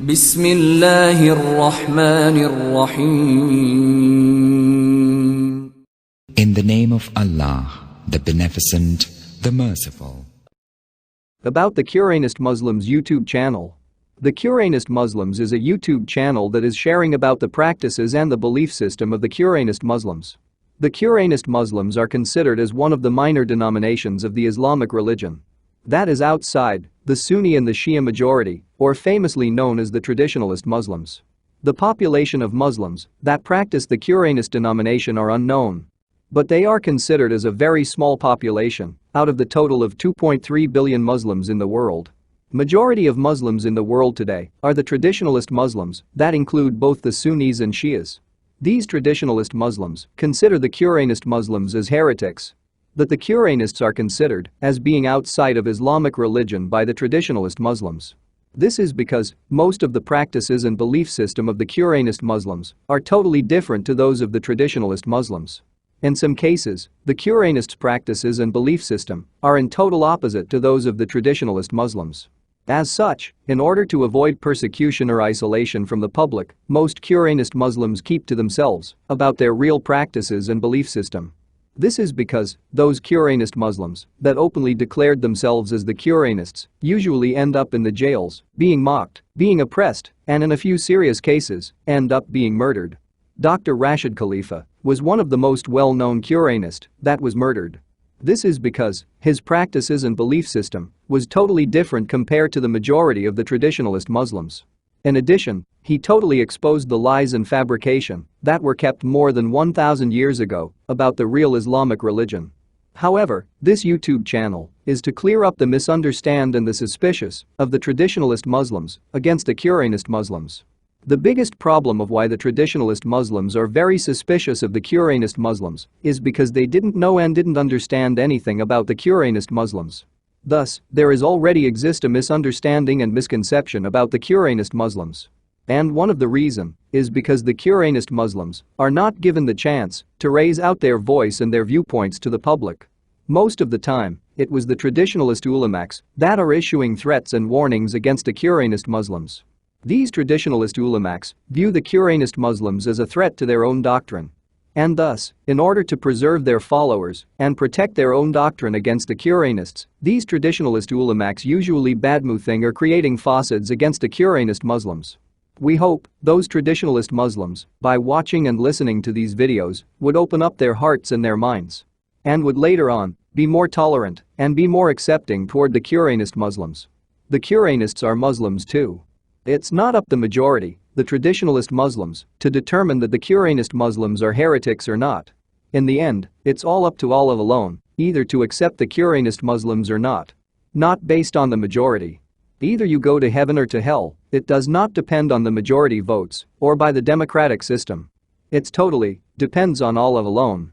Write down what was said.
بسم الله الرحمن الرحيم. In the name of Allah, the Beneficent, the Merciful. About the Quranist Muslims YouTube channel. The Quranist Muslims is a YouTube channel that is sharing about the practices and the belief system of the Quranist Muslims. The Quranist Muslims are considered as one of the minor denominations of the Islamic religion. That is outside the Sunni and the Shia majority, or famously known as the traditionalist Muslims. The population of Muslims that practice the Quranist denomination are unknown. But they are considered as a very small population out of the total of 2.3 billion Muslims in the world. Majority of Muslims in the world today are the traditionalist Muslims that include both the Sunnis and Shias. These traditionalist Muslims consider the Quranist Muslims as heretics. That the Quranists are considered as being outside of Islamic religion by the traditionalist Muslims. This is because most of the practices and belief system of the Quranist Muslims are totally different to those of the traditionalist Muslims. In some cases, the Quranists' practices and belief system are in total opposite to those of the traditionalist Muslims. As such, in order to avoid persecution or isolation from the public, most Quranist Muslims keep to themselves about their real practices and belief system. This is because those Quranist Muslims that openly declared themselves as the Quranists usually end up in the jails, being mocked, being oppressed, and in a few serious cases, end up being murdered. Dr. Rashad Khalifa was one of the most well-known Quranist that was murdered. This is because his practices and belief system was totally different compared to the majority of the traditionalist Muslims. In addition, he totally exposed the lies and fabrication that were kept more than 1,000 years ago about the real Islamic religion. However, this YouTube channel is to clear up the misunderstand and the suspicious of the traditionalist Muslims against the Quranist Muslims. The biggest problem of why the traditionalist Muslims are very suspicious of the Quranist Muslims is because they didn't know and didn't understand anything about the Quranist Muslims. Thus, there is already exist a misunderstanding and misconception about the Quranist Muslims. And one of the reason is because the Quranist Muslims are not given the chance to raise out their voice and their viewpoints to the public. Most of the time, it was the traditionalist ulamacs that are issuing threats and warnings against the Quranist Muslims. These traditionalist ulamacs view the Quranist Muslims as a threat to their own doctrine. And thus, in order to preserve their followers and protect their own doctrine against the Quranists, these traditionalist ulamacs usually badmouthing or creating falsehoods against the Quranist Muslims. We hope those traditionalist Muslims, by watching and listening to these videos, would open up their hearts and their minds. And would later on be more tolerant and be more accepting toward the Quranist Muslims. The Quranists are Muslims too. It's not up to the majority, the traditionalist Muslims, to determine that the Quranist Muslims are heretics or not. In the end, it's all up to Allah alone, either to accept the Quranist Muslims or not. Not based on the majority. Either you go to heaven or to hell, it does not depend on the majority votes or by the democratic system. It's totally depends on Allah alone.